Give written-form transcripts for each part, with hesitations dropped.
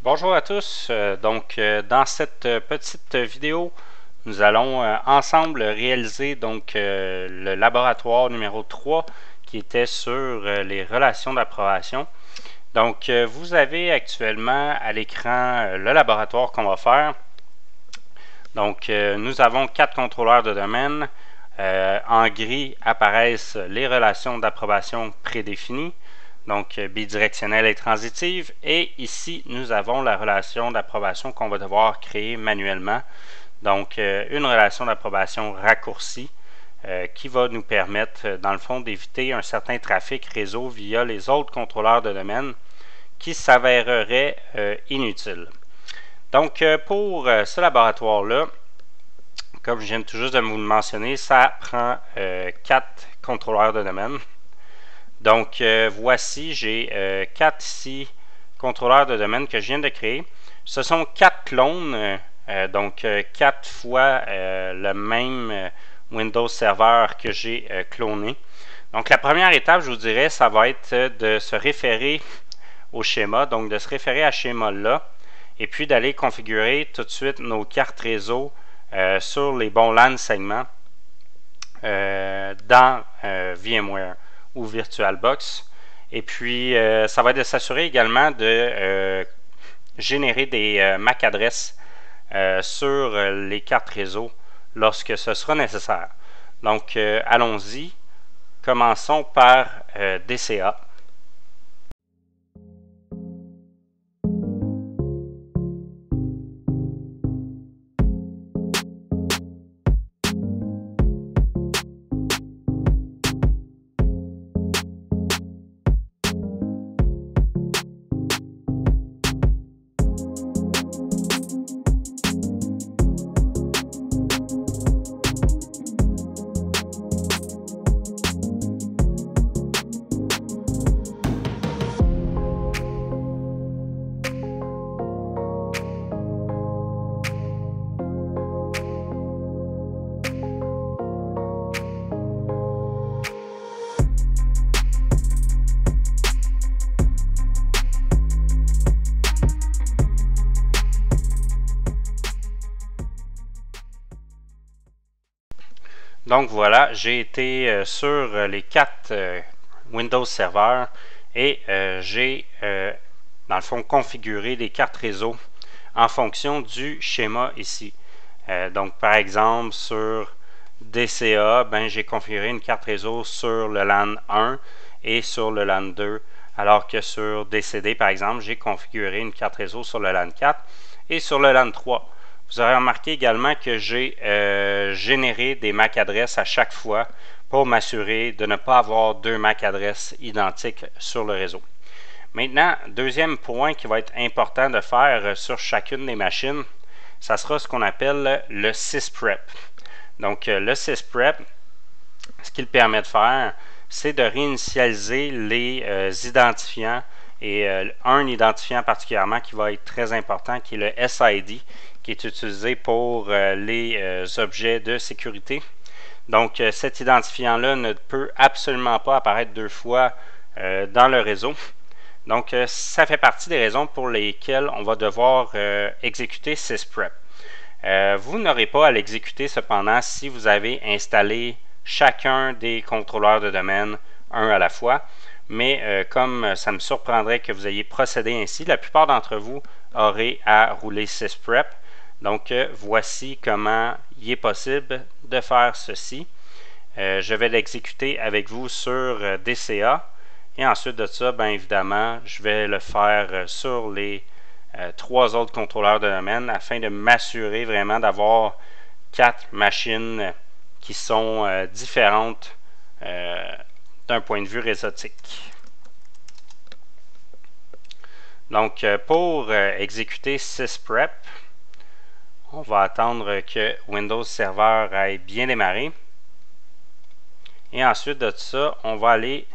Bonjour à tous, dans cette petite vidéo, nous allons ensemble réaliser le laboratoire numéro 3 qui était sur les relations d'approbation. Vous avez actuellement à l'écran le laboratoire qu'on va faire. Nous avons 4 contrôleurs de domaine. En gris apparaissent les relations d'approbation prédéfinies. Donc bidirectionnelle et transitive, et ici nous avons la relation d'approbation qu'on va devoir créer manuellement. Donc une relation d'approbation raccourcie qui va nous permettre dans le fond d'éviter un certain trafic réseau via les autres contrôleurs de domaine qui s'avérerait inutile. Donc pour ce laboratoire-là, comme je viens tout juste de vous le mentionner, ça prend 4 contrôleurs de domaine. Donc, voici, j'ai 4 ici contrôleurs de domaine que je viens de créer. Ce sont 4 clones, 4 fois le même Windows Server que j'ai cloné. Donc, la première étape, je vous dirais, ça va être de se référer au schéma, donc de se référer à ce schéma-là, et puis d'aller configurer tout de suite nos cartes réseau sur les bons LAN segments dans VMware ou VirtualBox. Et puis, ça va être de s'assurer également de générer des MAC adresses sur les cartes réseau lorsque ce sera nécessaire. Donc, allons-y. Commençons par DCA. Donc voilà, j'ai été sur les 4 Windows Server et j'ai dans le fond configuré les cartes réseau en fonction du schéma ici. Donc par exemple sur DCA, j'ai configuré une carte réseau sur le LAN 1 et sur le LAN 2, alors que sur DCD par exemple, j'ai configuré une carte réseau sur le LAN 4 et sur le LAN 3. Vous aurez remarqué également que j'ai généré des MAC adresses à chaque fois pour m'assurer de ne pas avoir 2 MAC adresses identiques sur le réseau. Maintenant, deuxième point qui va être important de faire sur chacune des machines, ça sera ce qu'on appelle le sysprep. Donc le sysprep, ce qu'il permet de faire, c'est de réinitialiser les identifiants et un identifiant particulièrement qui va être très important, qui est le SID, qui est utilisé pour les objets de sécurité. Donc cet identifiant-là ne peut absolument pas apparaître 2 fois dans le réseau. Donc ça fait partie des raisons pour lesquelles on va devoir exécuter sysprep. Vous n'aurez pas à l'exécuter cependant si vous avez installé chacun des contrôleurs de domaine un à la fois. Mais comme ça me surprendrait que vous ayez procédé ainsi, la plupart d'entre vous auraient à rouler sysprep. Donc voici comment il est possible de faire ceci. Je vais l'exécuter avec vous sur DCA et ensuite de ça, évidemment, je vais le faire sur les 3 autres contrôleurs de domaine afin de m'assurer vraiment d'avoir 4 machines qui sont différentes d'un point de vue réseautique. Donc pour exécuter sysprep, on va attendre que Windows Server ait bien démarré. Et ensuite de ça, on va aller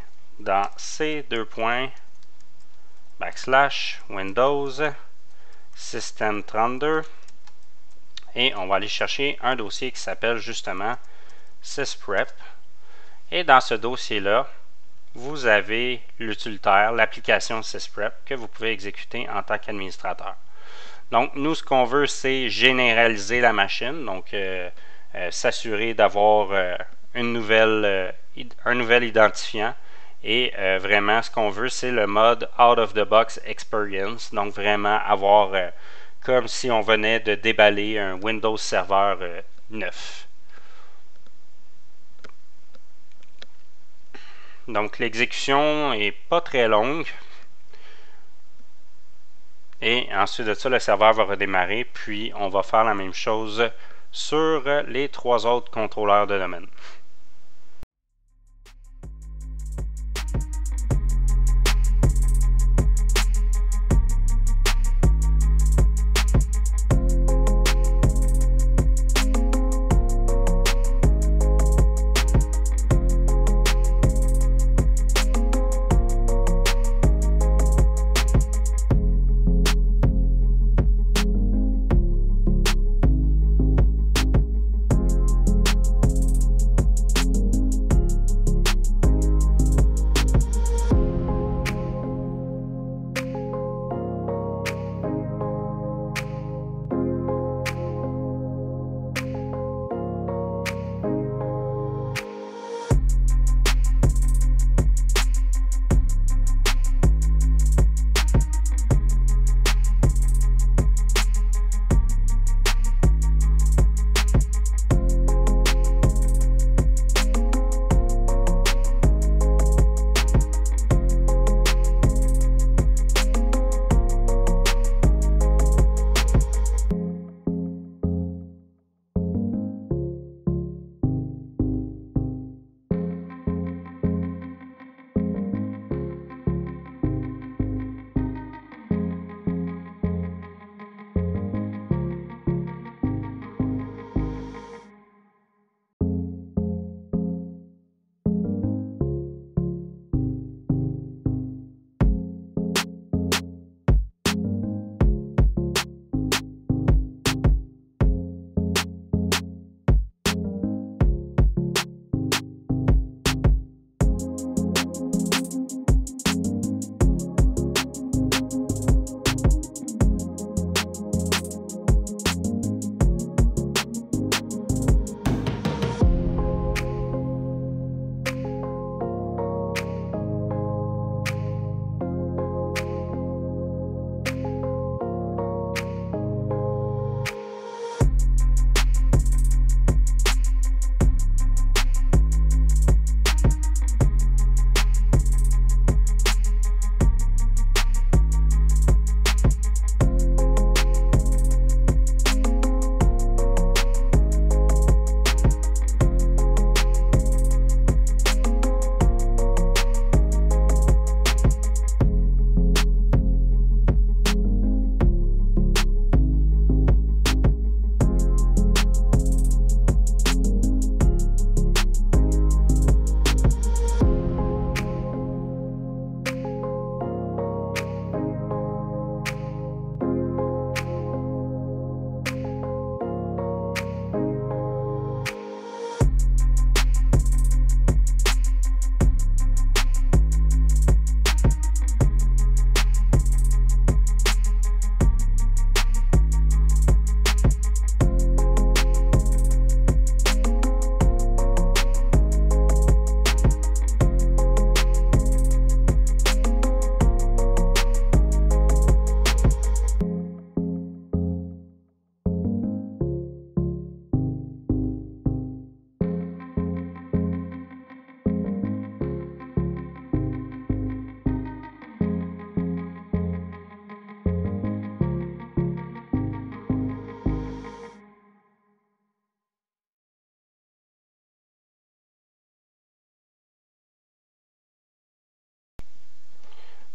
dans C:/Windows System32 et on va aller chercher un dossier qui s'appelle justement sysprep. Et dans ce dossier-là, vous avez l'utilitaire, l'application sysprep que vous pouvez exécuter en tant qu'administrateur. Donc, nous, ce qu'on veut, c'est généraliser la machine, donc s'assurer d'avoir un nouvel identifiant. Et vraiment, ce qu'on veut, c'est le mode Out of the Box Experience, donc vraiment avoir comme si on venait de déballer un Windows Server neuf. Donc, l'exécution n'est pas très longue. Et ensuite de ça, le serveur va redémarrer, puis on va faire la même chose sur les 3 autres contrôleurs de domaine.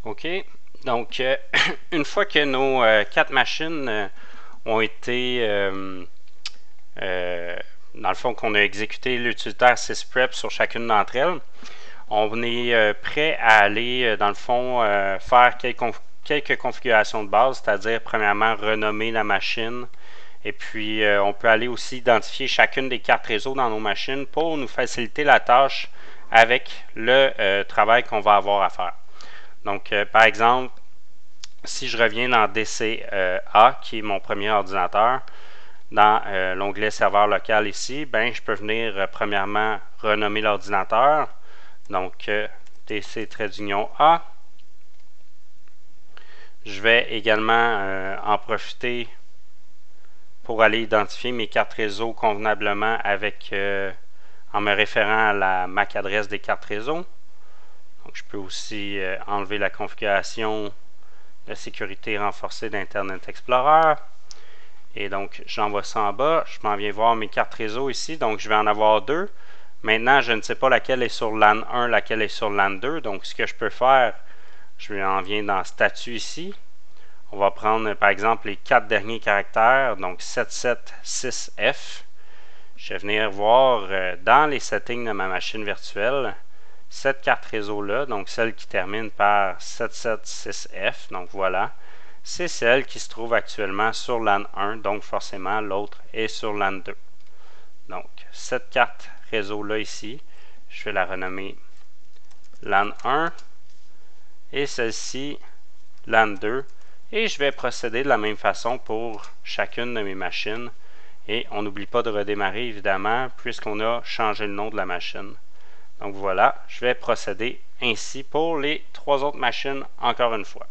OK. Donc, une fois que nos 4 machines ont été, dans le fond, qu'on a exécuté l'utilitaire sysprep sur chacune d'entre elles, on est prêt à aller, dans le fond, faire quelques configurations de base, c'est-à-dire, premièrement, renommer la machine. Et puis, on peut aller aussi identifier chacune des cartes réseau dans nos machines pour nous faciliter la tâche avec le travail qu'on va avoir à faire. Donc, par exemple, si je reviens dans DCA, qui est mon premier ordinateur, dans l'onglet serveur local ici, ben, je peux venir premièrement renommer l'ordinateur. Donc, DC-A. Je vais également en profiter pour aller identifier mes cartes réseau convenablement avec en me référant à la MAC adresse des cartes réseau. Donc, je peux aussi enlever la configuration de sécurité renforcée d'Internet Explorer. Et donc, j'envoie ça en bas. Je m'en viens voir mes cartes réseau ici. Donc, je vais en avoir deux. Maintenant, je ne sais pas laquelle est sur LAN 1, laquelle est sur LAN 2. Donc, ce que je peux faire, je m'en viens dans Statut ici. On va prendre, par exemple, les 4 derniers caractères, donc 776F. Je vais venir voir dans les settings de ma machine virtuelle cette carte réseau-là, donc celle qui termine par 776F. Donc, voilà. C'est celle qui se trouve actuellement sur LAN 1, donc forcément l'autre est sur LAN 2. Donc, cette carte réseau-là ici, je vais la renommer LAN 1 et celle-ci LAN 2 et je vais procéder de la même façon pour chacune de mes machines et on n'oublie pas de redémarrer évidemment puisqu'on a changé le nom de la machine. Donc voilà, je vais procéder ainsi pour les 3 autres machines encore une fois.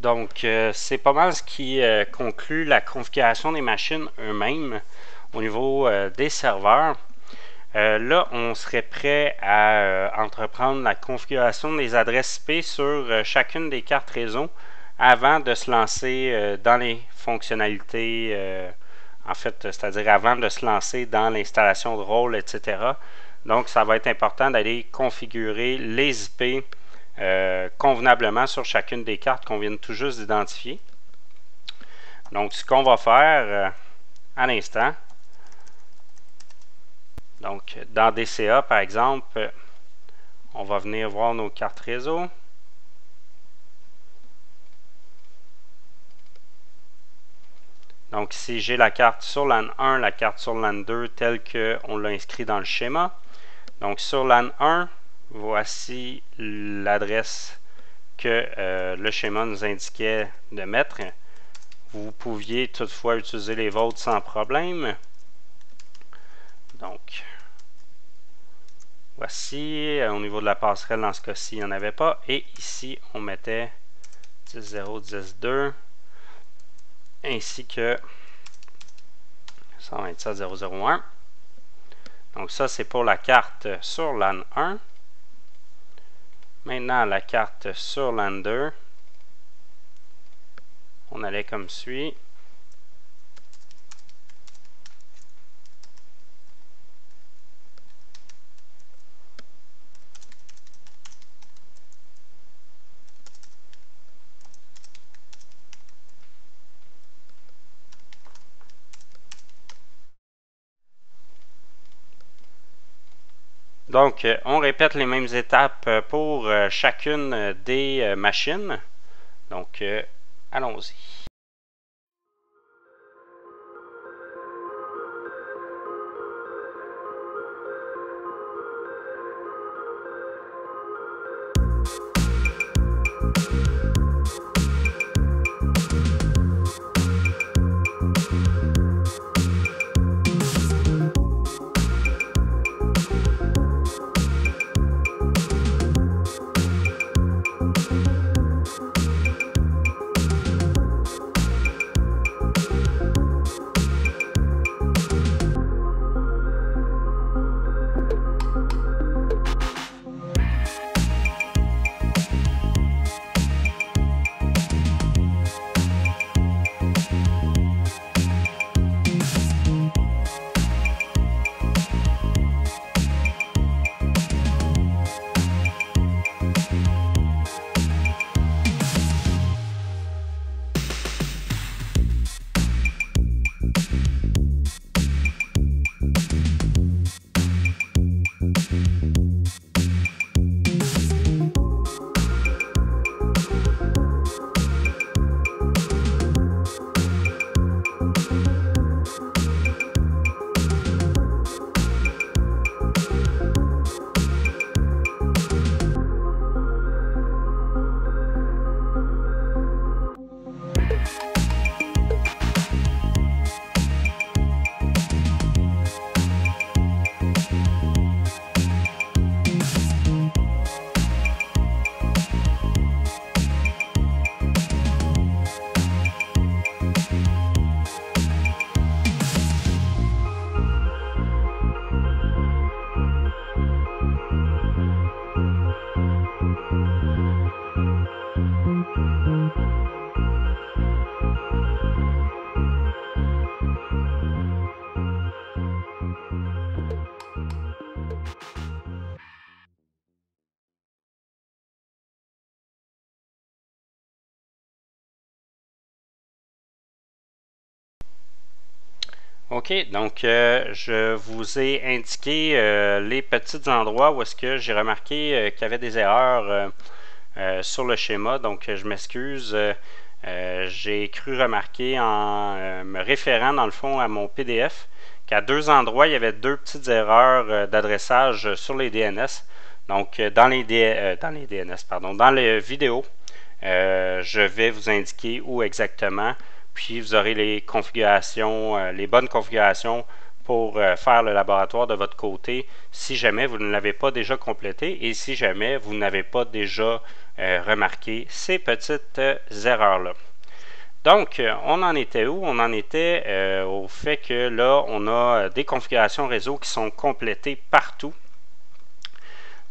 Donc, c'est pas mal ce qui conclut la configuration des machines eux-mêmes au niveau des serveurs. Là, on serait prêt à entreprendre la configuration des adresses IP sur chacune des cartes réseau avant de se lancer dans les fonctionnalités, en fait, c'est-à-dire avant de se lancer dans l'installation de rôle, etc. Donc, ça va être important d'aller configurer les IP convenablement sur chacune des cartes qu'on vient tout juste d'identifier. Donc, ce qu'on va faire à l'instant, donc dans DCA par exemple, on va venir voir nos cartes réseau. Donc, ici, j'ai la carte sur LAN 1, la carte sur LAN 2 telle qu'on l'a inscrit dans le schéma. Donc, sur LAN 1, voici l'adresse que le schéma nous indiquait de mettre. Vous pouviez toutefois utiliser les vôtres sans problème. Donc, voici, au niveau de la passerelle, dans ce cas-ci, il n'y en avait pas. Et ici, on mettait 10.0, 10.2, ainsi que 127.0.0.1. Donc ça, c'est pour la carte sur LAN 1. Maintenant, la carte sur LAN 2. On allait comme suit. Donc, on répète les mêmes étapes pour chacune des machines. Donc, allons-y. OK, donc je vous ai indiqué les petits endroits où est-ce que j'ai remarqué qu'il y avait des erreurs sur le schéma, donc je m'excuse. J'ai cru remarquer en me référant dans le fond à mon PDF qu'à deux endroits, il y avait deux petites erreurs d'adressage sur les DNS. Donc dans les DNS, pardon, dans les vidéos, je vais vous indiquer où exactement, puis vous aurez les configurations, les bonnes configurations pour faire le laboratoire de votre côté si jamais vous ne l'avez pas déjà complété et si jamais vous n'avez pas déjà remarqué ces petites erreurs-là. Donc, on en était où? On en était au fait que là, on a des configurations réseau qui sont complétées partout.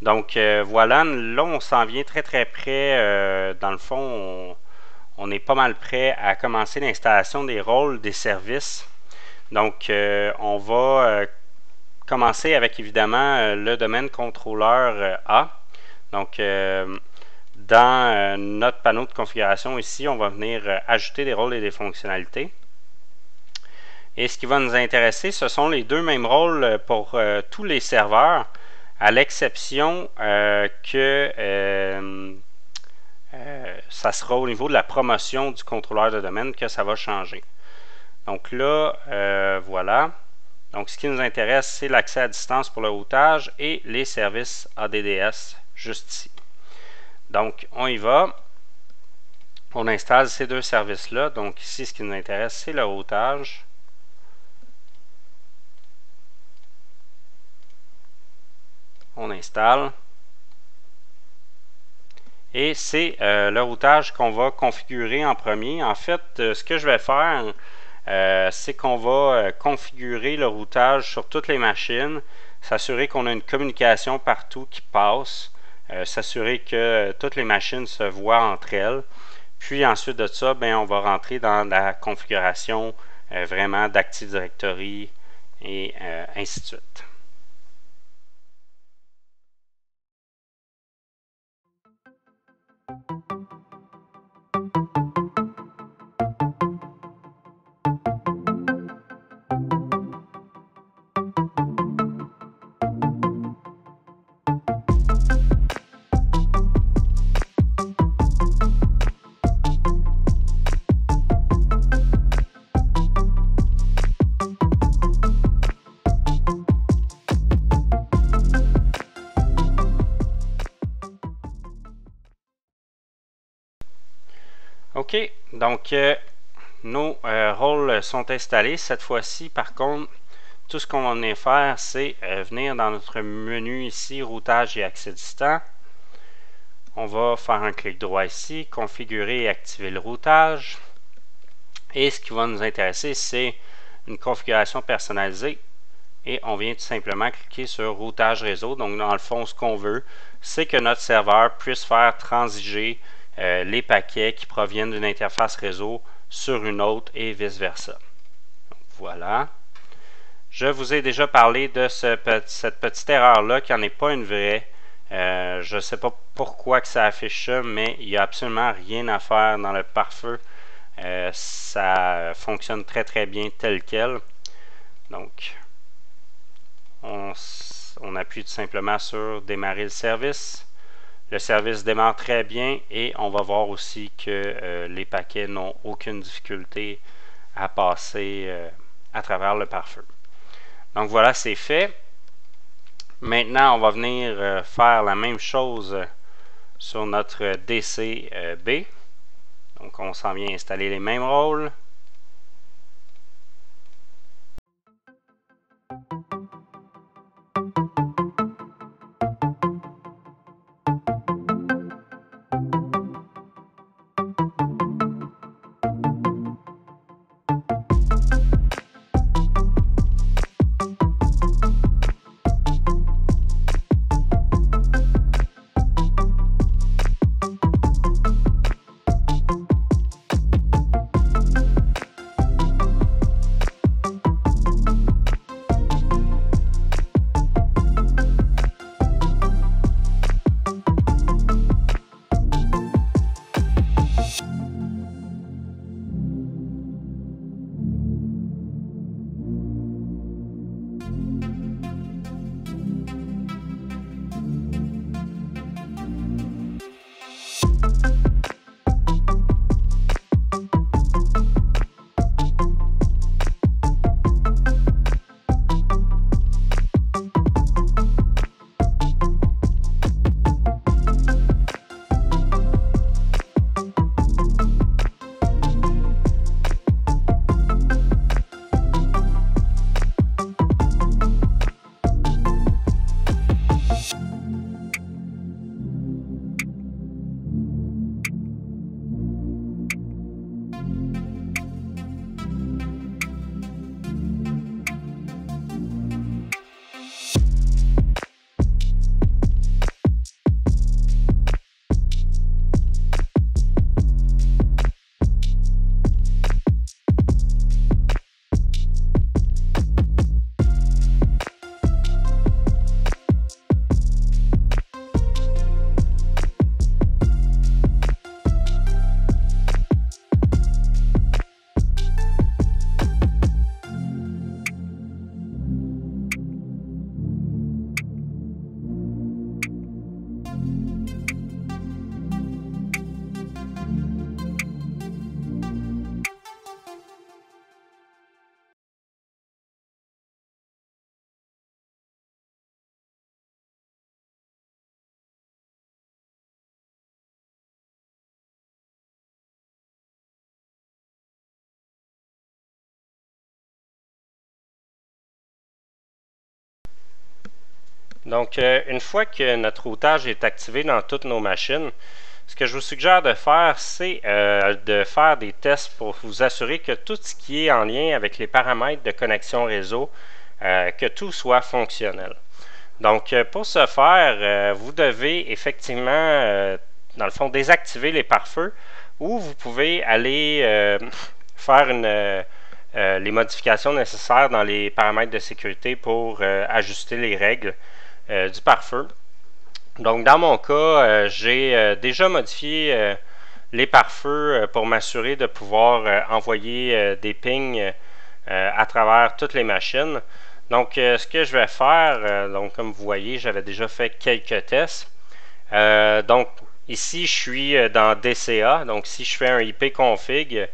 Donc, voilà, là, on s'en vient très très près. Dans le fond, on est pas mal prêt à commencer l'installation des rôles des services. Donc, on va commencer avec évidemment le domaine contrôleur A. Donc, dans notre panneau de configuration ici, on va venir ajouter des rôles et des fonctionnalités. Et ce qui va nous intéresser, ce sont les deux mêmes rôles pour tous les serveurs, à l'exception que ça sera au niveau de la promotion du contrôleur de domaine que ça va changer. Donc là, voilà. Donc ce qui nous intéresse, c'est l'accès à distance pour le routage et les services ADDS juste ici. Donc on y va. On installe ces deux services-là. Donc ici, ce qui nous intéresse, c'est le routage. On installe. Et c'est le routage qu'on va configurer en premier. En fait, ce que je vais faire, c'est qu'on va configurer le routage sur toutes les machines, s'assurer qu'on a une communication partout qui passe, s'assurer que toutes les machines se voient entre elles. Puis ensuite de ça, on va rentrer dans la configuration vraiment d'Active Directory et ainsi de suite. OK, donc nos rôles sont installés. Cette fois-ci, par contre, tout ce qu'on va venir faire, c'est venir dans notre menu ici, routage et accès distant. On va faire un clic droit ici, configurer et activer le routage. Et ce qui va nous intéresser, c'est une configuration personnalisée. Et on vient tout simplement cliquer sur routage réseau. Donc, dans le fond, ce qu'on veut, c'est que notre serveur puisse faire transiger les paquets qui proviennent d'une interface réseau sur une autre et vice-versa. Voilà. Je vous ai déjà parlé de cette petite erreur-là, qui n'en est pas une vraie. Je ne sais pas pourquoi que ça affiche ça, mais il n'y a absolument rien à faire dans le pare-feu. Ça fonctionne très très bien tel quel. Donc, on appuie tout simplement sur démarrer le service. Le service démarre très bien et on va voir aussi que les paquets n'ont aucune difficulté à passer à travers le pare-feu. Donc voilà, c'est fait. Maintenant, on va venir faire la même chose sur notre DCB. Donc on s'en vient installer les mêmes rôles. Donc, une fois que notre routage est activé dans toutes nos machines, ce que je vous suggère de faire, c'est de faire des tests pour vous assurer que tout ce qui est en lien avec les paramètres de connexion réseau, que tout soit fonctionnel. Donc, pour ce faire, vous devez effectivement, dans le fond, désactiver les pare-feux ou vous pouvez aller faire les modifications nécessaires dans les paramètres de sécurité pour ajuster les règles du pare-feu. Donc, dans mon cas, j'ai déjà modifié les pare-feux pour m'assurer de pouvoir envoyer des pings à travers toutes les machines. Donc, ce que je vais faire, donc comme vous voyez, j'avais déjà fait quelques tests. Donc, ici, je suis dans DCA. Donc, si je fais un IP config,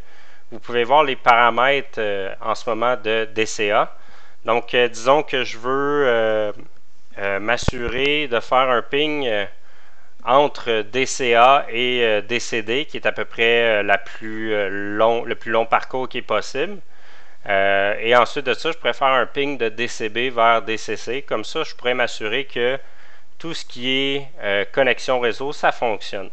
vous pouvez voir les paramètres en ce moment de DCA. Donc, disons que je veux m'assurer de faire un ping entre DCA et DCD, qui est à peu près le plus long parcours qui est possible. Et ensuite de ça, je pourrais faire un ping de DCB vers DCC. Comme ça, je pourrais m'assurer que tout ce qui est connexion réseau, ça fonctionne.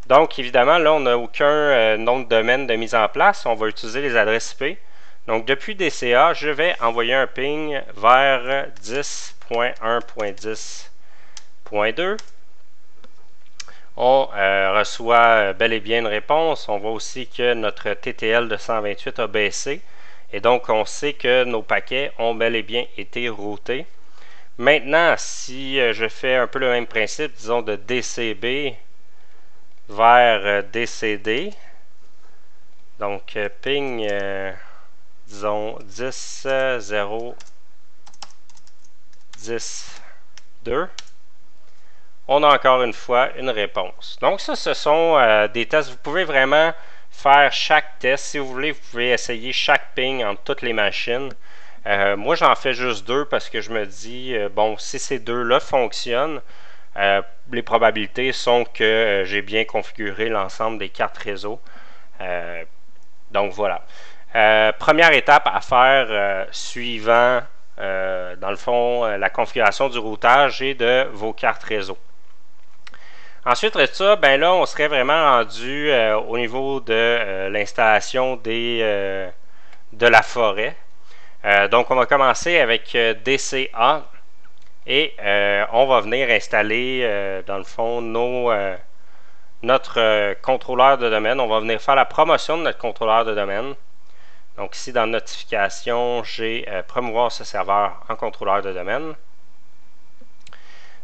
Donc, évidemment, là, on n'a aucun nom de domaine de mise en place. On va utiliser les adresses IP. Donc, depuis DCA, je vais envoyer un ping vers 10.1.10.2. On reçoit bel et bien une réponse. On voit aussi que notre TTL de 128 a baissé. Et donc, on sait que nos paquets ont bel et bien été routés. Maintenant, si je fais un peu le même principe, disons de DCB vers DCD, donc ping, disons 10.0.10.2, on a encore une fois une réponse. Donc ça, ce sont des tests. Vous pouvez vraiment faire chaque test. Si vous voulez, vous pouvez essayer chaque ping entre toutes les machines. Moi, j'en fais juste 2 parce que je me dis, bon, si ces deux-là fonctionnent, les probabilités sont que j'ai bien configuré l'ensemble des cartes réseau. Donc voilà. Première étape à faire suivant, dans le fond, la configuration du routage et de vos cartes réseau. Ensuite de ça, ben là, on serait vraiment rendu au niveau de l'installation de la forêt. Donc, on va commencer avec DCA et on va venir installer, dans le fond, notre contrôleur de domaine. On va venir faire la promotion de notre contrôleur de domaine. Donc, ici, dans Notification, j'ai promouvoir ce serveur en contrôleur de domaine.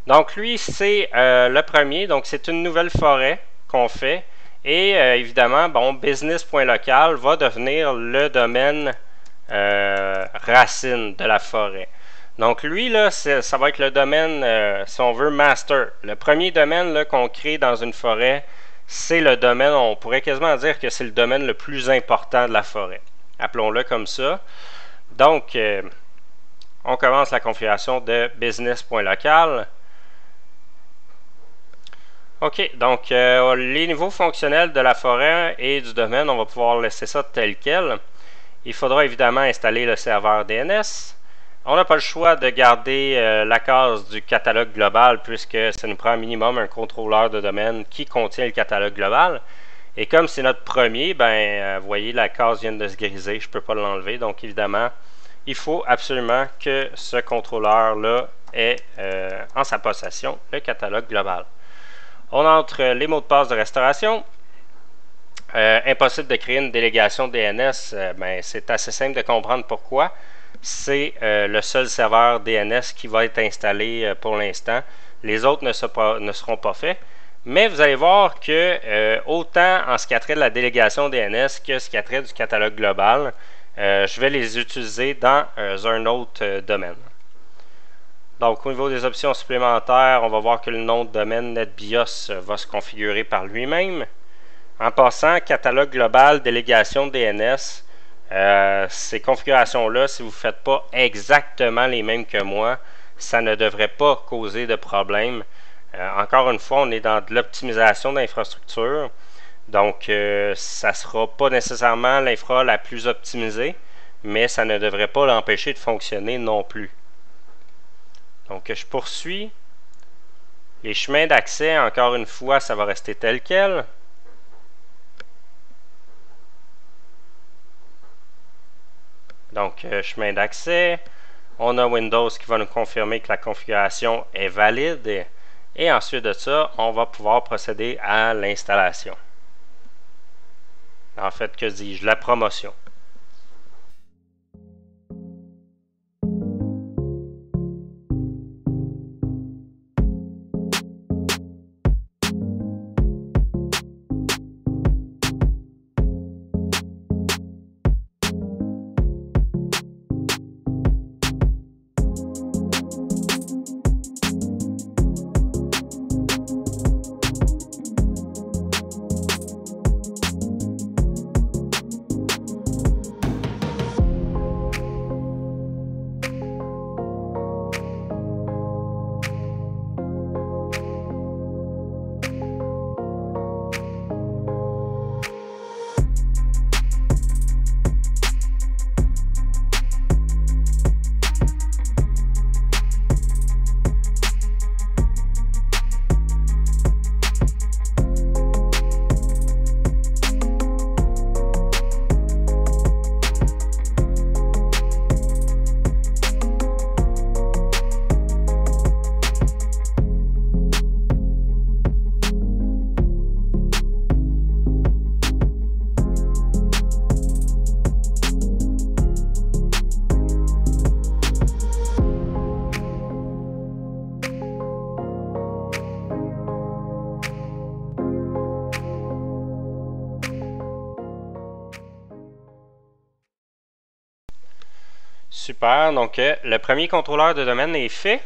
Donc, lui, c'est le premier. Donc, c'est une nouvelle forêt qu'on fait. Et évidemment, bon, business.local va devenir le domaine racine de la forêt. Donc, lui, là, ça va être le domaine, si on veut, master. Le premier domaine qu'on crée dans une forêt, c'est le domaine, on pourrait quasiment dire que c'est le domaine le plus important de la forêt. Appelons-le comme ça. Donc, on commence la configuration de business.local. OK, donc les niveaux fonctionnels de la forêt et du domaine, on va pouvoir laisser ça tel quel. Il faudra évidemment installer le serveur DNS. On n'a pas le choix de garder la case du catalogue global puisque ça nous prend minimum un contrôleur de domaine qui contient le catalogue global. Et comme c'est notre premier, ben, vous voyez, la case vient de se griser, je ne peux pas l'enlever. Donc évidemment, il faut absolument que ce contrôleur-là ait en sa possession le catalogue global. On entre les mots de passe de restauration. Impossible de créer une délégation DNS, ben, c'est assez simple de comprendre pourquoi. C'est le seul serveur DNS qui va être installé pour l'instant. Les autres ne seront pas faits. Mais vous allez voir que autant en ce qui a trait de la délégation DNS que ce qui a trait du catalogue global, je vais les utiliser dans un autre domaine. Donc, au niveau des options supplémentaires, on va voir que le nom de domaine NetBIOS va se configurer par lui-même. En passant, catalogue global, délégation DNS, ces configurations-là, si vous ne faites pas exactement les mêmes que moi, ça ne devrait pas causer de problème. Encore une fois, on est dans de l'optimisation d'infrastructure. Donc, ça ne sera pas nécessairement l'infra la plus optimisée, mais ça ne devrait pas l'empêcher de fonctionner non plus. Donc, je poursuis. Les chemins d'accès, encore une fois, ça va rester tel quel. Donc, chemin d'accès. On a Windows qui va nous confirmer que la configuration est valide. Et ensuite de ça, on va pouvoir procéder à l'installation. En fait, que dis-je? La promotion. Super, donc le premier contrôleur de domaine est fait.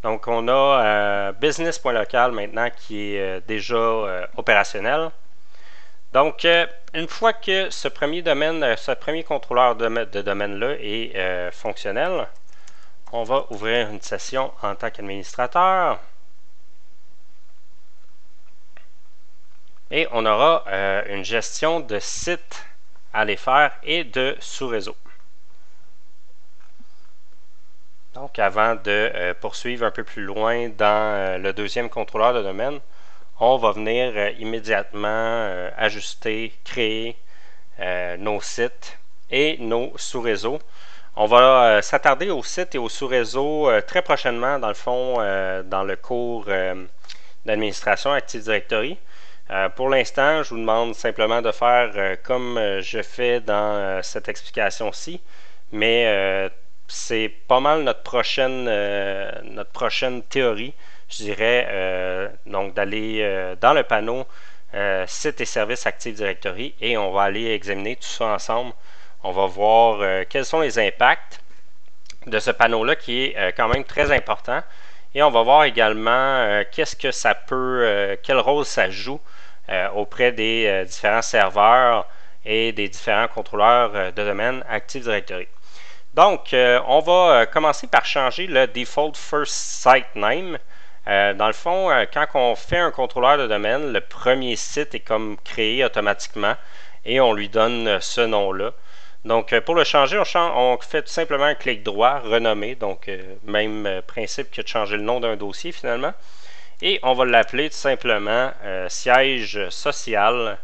Donc on a business.local maintenant qui est déjà opérationnel. Donc une fois que ce premier domaine, ce premier contrôleur de domaine-là est fonctionnel, on va ouvrir une session en tant qu'administrateur. Et on aura une gestion de sites à aller faire et de sous-réseau. Donc, avant de poursuivre un peu plus loin dans le deuxième contrôleur de domaine, on va venir immédiatement ajuster, créer nos sites et nos sous-réseaux. On va s'attarder aux sites et aux sous-réseaux très prochainement, dans le fond, dans le cours d'administration Active Directory. Pour l'instant, je vous demande simplement de faire comme je fais dans cette explication-ci, mais c'est pas mal notre prochaine théorie, je dirais, donc d'aller dans le panneau Sites et services Active Directory et on va aller examiner tout ça ensemble. On va voir quels sont les impacts de ce panneau-là qui est quand même très important et on va voir également qu'est-ce que ça peut, quel rôle ça joue auprès des différents serveurs et des différents contrôleurs de domaine Active Directory. Donc, on va commencer par changer le Default First Site Name. Dans le fond, quand on fait un contrôleur de domaine, le premier site est comme créé automatiquement et on lui donne ce nom-là. Donc, pour le changer, on fait tout simplement un clic droit, renommer, donc même principe que de changer le nom d'un dossier finalement. Et on va l'appeler tout simplement siège social.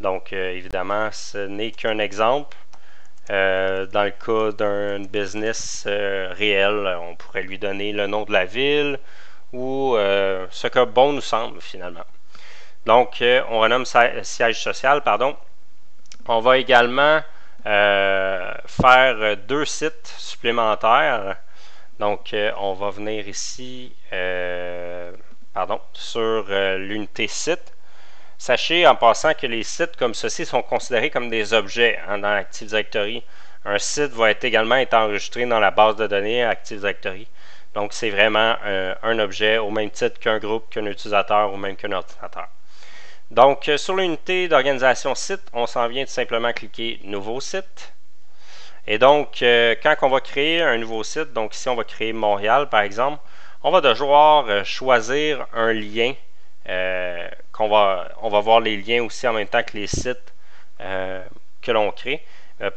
Donc, évidemment, ce n'est qu'un exemple. Dans le cas d'un business réel, on pourrait lui donner le nom de la ville ou ce que bon nous semble finalement. Donc, on renomme siège social, pardon. On va également faire deux sites supplémentaires. Donc, on va venir ici sur l'unité site. Sachez en passant que les sites comme ceci sont considérés comme des objets dans Active Directory. Un site va également être enregistré dans la base de données Active Directory. Donc, c'est vraiment un objet au même titre qu'un groupe, qu'un utilisateur ou même qu'un ordinateur. Donc, sur l'unité d'organisation site, on s'en vient tout simplement cliquer Nouveau site. Et donc, quand on va créer un nouveau site, donc ici on va créer Montréal par exemple, on va devoir choisir un lien. On va voir les liens aussi en même temps que les sites que l'on crée.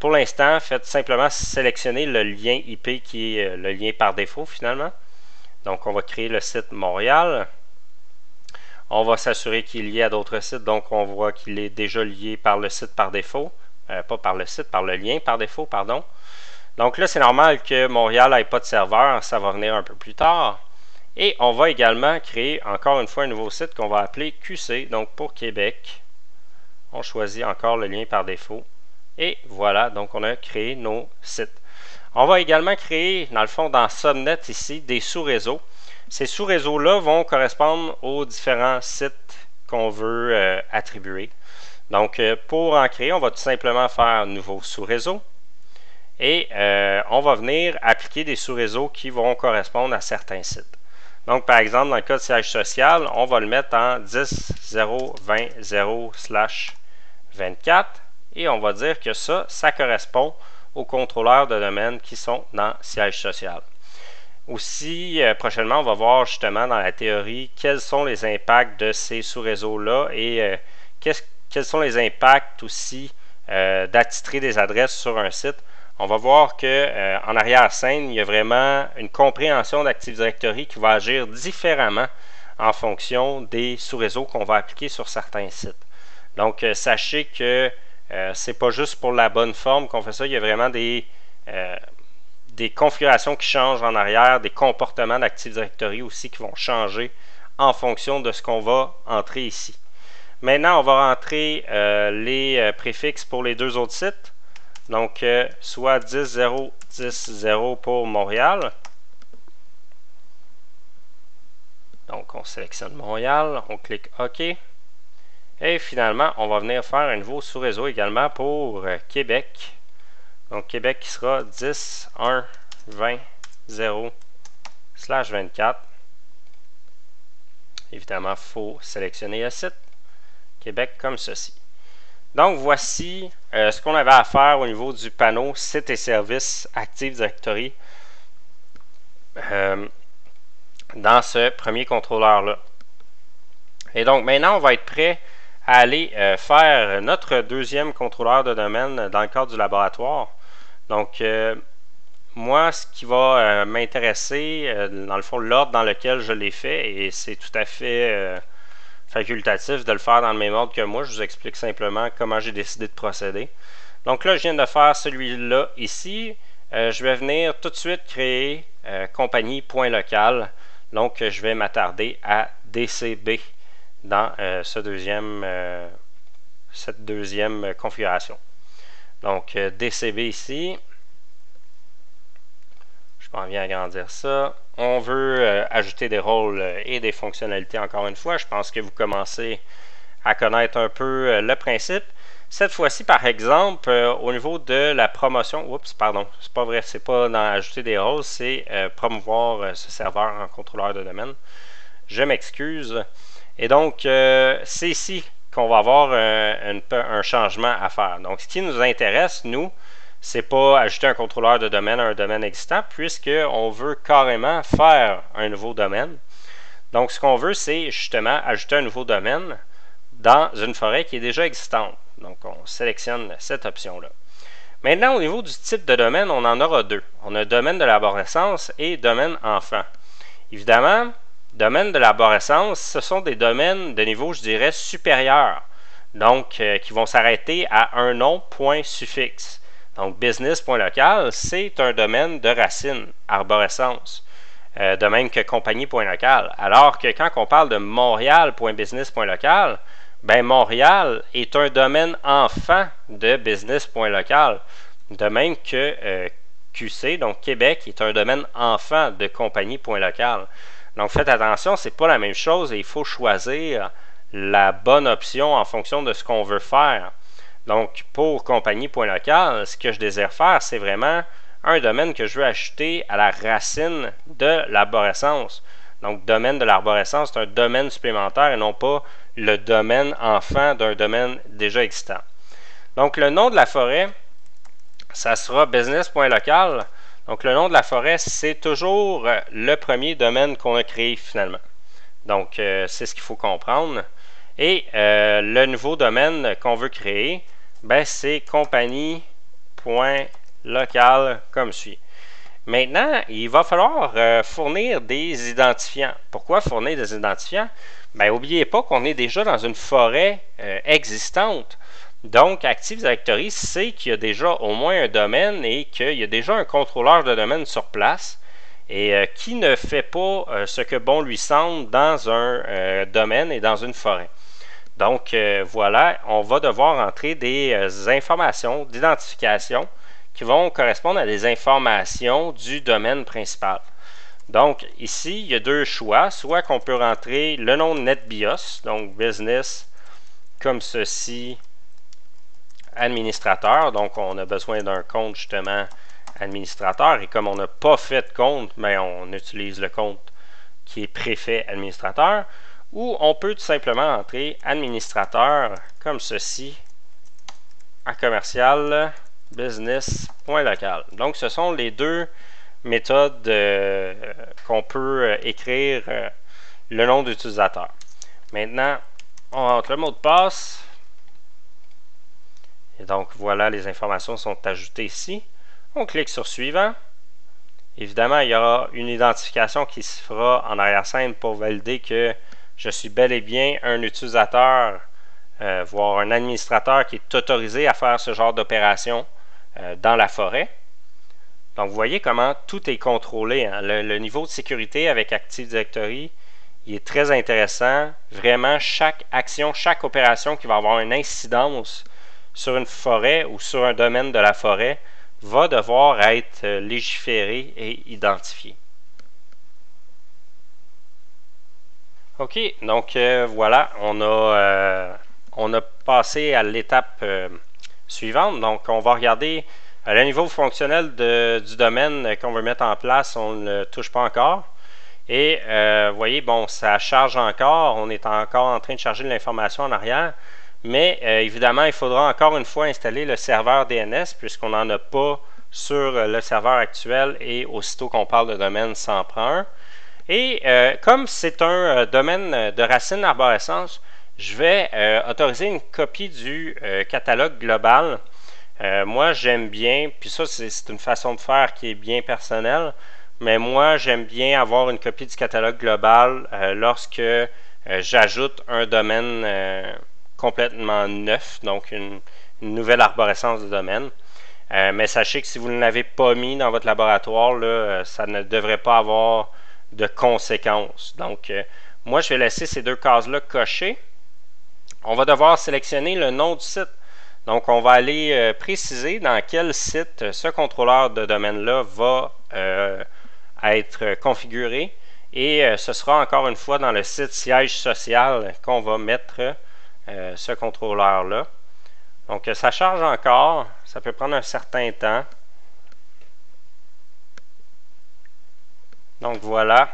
Pour l'instant, faites simplement sélectionner le lien IP qui est le lien par défaut finalement. Donc, on va créer le site Montréal. On va s'assurer qu'il est lié à d'autres sites. Donc, on voit qu'il est déjà lié par le site par défaut. Pas par le site, par le lien par défaut, pardon. Donc là, c'est normal que Montréal n'ait pas de serveur. Ça va venir un peu plus tard. Et on va également créer encore une fois un nouveau site qu'on va appeler QC. Donc pour Québec, on choisit encore le lien par défaut. Et voilà, donc on a créé nos sites. On va également créer, dans le fond, dans Subnet ici, des sous-réseaux. Ces sous-réseaux-là vont correspondre aux différents sites qu'on veut attribuer. Donc pour en créer, on va tout simplement faire Nouveau sous-réseau. Et on va venir appliquer des sous-réseaux qui vont correspondre à certains sites. Donc, par exemple, dans le cas de siège social, on va le mettre en 10.0.20/24 et on va dire que ça correspond aux contrôleurs de domaine qui sont dans siège social. Aussi, prochainement, on va voir justement dans la théorie quels sont les impacts de ces sous-réseaux-là et quels sont les impacts aussi d'attitrer des adresses sur un site. On va voir qu'en arrière-scène, il y a vraiment une compréhension d'Active Directory qui va agir différemment en fonction des sous-réseaux qu'on va appliquer sur certains sites. Donc, sachez que c'est pas juste pour la bonne forme qu'on fait ça, il y a vraiment des configurations qui changent en arrière, des comportements d'Active Directory aussi qui vont changer en fonction de ce qu'on va entrer ici. Maintenant, on va rentrer les préfixes pour les deux autres sites. Donc, soit 10.0, 10.0 pour Montréal. Donc, on sélectionne Montréal, on clique OK. Et finalement, on va venir faire un nouveau sous-réseau également pour Québec. Donc Québec qui sera 10, 1, 20, 0/24. Évidemment, il faut sélectionner le site Québec comme ceci. Donc voici ce qu'on avait à faire au niveau du panneau Sites et services Active Directory dans ce premier contrôleur-là. Et donc maintenant, on va être prêt à aller faire notre deuxième contrôleur de domaine dans le cadre du laboratoire. Donc, moi, ce qui va m'intéresser, dans le fond, l'ordre dans lequel je l'ai fait, et c'est tout à fait facultatif de le faire dans le même ordre que moi, je vous explique simplement comment j'ai décidé de procéder. Donc là, je viens de faire celui-là ici. Je vais venir tout de suite créer compagnie.local. Donc, je vais m'attarder à DCB dans cette deuxième configuration. Donc, DCB ici. Je m'en viens agrandir ça. On veut ajouter des rôles et des fonctionnalités encore une fois. Je pense que vous commencez à connaître un peu le principe. Cette fois-ci, par exemple, au niveau de la promotion, oups, pardon, c'est pas vrai, c'est pas dans ajouter des rôles, c'est promouvoir ce serveur en contrôleur de domaine. Je m'excuse. Et donc, c'est ici qu'on va avoir un changement à faire. Donc, ce qui nous intéresse, nous, c'est pas ajouter un contrôleur de domaine à un domaine existant, puisqu'on veut carrément faire un nouveau domaine. Donc, ce qu'on veut, c'est justement ajouter un nouveau domaine dans une forêt qui est déjà existante. Donc, on sélectionne cette option-là. Maintenant, au niveau du type de domaine, on en aura deux. On a domaine de l'arborescence et domaine enfant. Évidemment, domaine de l'arborescence, ce sont des domaines de niveau, je dirais, supérieur. Donc, qui vont s'arrêter à un nom, point suffixe. Donc, business.local, c'est un domaine de racine, arborescence. De même que compagnie.local. Alors que quand on parle de montréal.business.local, ben Montréal est un domaine enfant de business.local. De même que QC, donc Québec, est un domaine enfant de compagnie.local. Donc, faites attention, c'est pas la même chose et il faut choisir la bonne option en fonction de ce qu'on veut faire. Donc, pour compagnie.local, ce que je désire faire, c'est vraiment un domaine que je veux ajouter à la racine de l'arborescence. Donc, domaine de l'arborescence, c'est un domaine supplémentaire et non pas le domaine enfant d'un domaine déjà existant. Donc, le nom de la forêt, ça sera business.local. Donc, le nom de la forêt, c'est toujours le premier domaine qu'on a créé finalement. Donc, c'est ce qu'il faut comprendre. Et le nouveau domaine qu'on veut créer, ben, c'est compagnie.local comme suit. Maintenant, il va falloir fournir des identifiants. Pourquoi fournir des identifiants? Ben, n'oubliez pas qu'on est déjà dans une forêt existante. Donc, Active Directory sait qu'il y a déjà au moins un domaine et qu'il y a déjà un contrôleur de domaine sur place et qui ne fait pas ce que bon lui semble dans un domaine et dans une forêt. Donc, voilà, on va devoir entrer des informations d'identification qui vont correspondre à des informations du domaine principal. Donc, ici, il y a deux choix. Soit qu'on peut rentrer le nom de NetBIOS, donc business, comme ceci, administrateur. Donc, on a besoin d'un compte, justement, administrateur. Et comme on n'a pas fait de compte, mais on utilise le compte qui est préfet administrateur. Ou on peut tout simplement entrer administrateur comme ceci à commercial business.local. Donc, ce sont les deux méthodes qu'on peut écrire le nom d'utilisateur. Maintenant, on rentre le mot de passe. Et donc, voilà, les informations sont ajoutées ici. On clique sur suivant. Évidemment, il y aura une identification qui se fera en arrière-scène pour valider que je suis bel et bien un utilisateur, voire un administrateur qui est autorisé à faire ce genre d'opération dans la forêt. Donc, vous voyez comment tout est contrôlé. Hein? Le niveau de sécurité avec Active Directory, il est très intéressant. Vraiment, chaque action, chaque opération qui va avoir une incidence sur une forêt ou sur un domaine de la forêt va devoir être légiférée et identifiée. OK, donc voilà, on a passé à l'étape suivante. Donc, on va regarder Le niveau fonctionnel du domaine qu'on veut mettre en place, on ne le touche pas encore. Et vous voyez, bon, ça charge encore. On est encore en train de charger de l'information en arrière. Mais évidemment, il faudra encore une fois installer le serveur DNS puisqu'on n'en a pas sur le serveur actuel et aussitôt qu'on parle de domaine, ça en prend un. Et comme c'est un domaine de racine arborescence, je vais autoriser une copie du catalogue global. Moi, j'aime bien, puis ça, c'est une façon de faire qui est bien personnelle, mais moi, j'aime bien avoir une copie du catalogue global lorsque j'ajoute un domaine complètement neuf, donc une nouvelle arborescence de domaine. Mais sachez que si vous ne l'avez pas mis dans votre laboratoire, là, ça ne devrait pas avoir de conséquences. Donc, moi, je vais laisser ces deux cases-là cochées. On va devoir sélectionner le nom du site. Donc, on va aller préciser dans quel site ce contrôleur de domaine-là va être configuré. Et ce sera encore une fois dans le site siège social qu'on va mettre ce contrôleur-là. Donc, ça charge encore. Ça peut prendre un certain temps. Donc, voilà.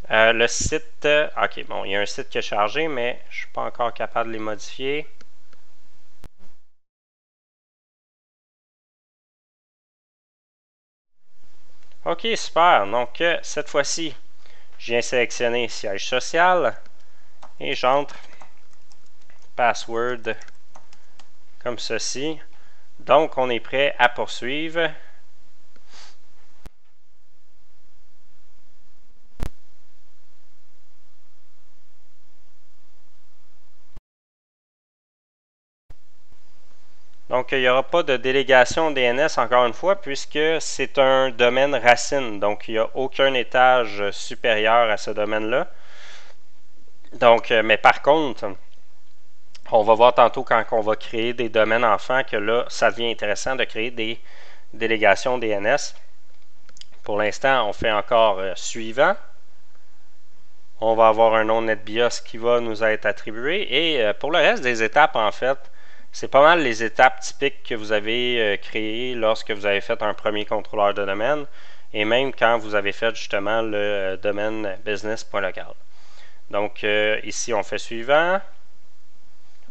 Le site, ok, bon, il y a un site qui est chargé, mais je ne suis pas encore capable de les modifier. Ok, super. Donc, cette fois-ci, je viens sélectionner siège social et j'entre password comme ceci. Donc, on est prêt à poursuivre. Donc, il n'y aura pas de délégation DNS encore une fois, puisque c'est un domaine racine. Donc, il n'y a aucun étage supérieur à ce domaine-là. Donc, mais par contre, on va voir tantôt quand on va créer des domaines enfants que là, ça devient intéressant de créer des délégations DNS. Pour l'instant, on fait encore suivant. On va avoir un nom NetBIOS qui va nous être attribué. Et pour le reste des étapes, en fait, c'est pas mal les étapes typiques que vous avez créées lorsque vous avez fait un premier contrôleur de domaine et même quand vous avez fait justement le domaine business.local. Donc ici, on fait suivant.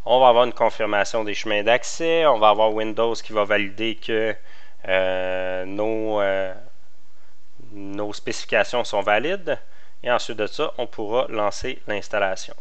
On va avoir une confirmation des chemins d'accès. On va avoir Windows qui va valider que nos spécifications sont valides. Et ensuite de ça, on pourra lancer l'installation.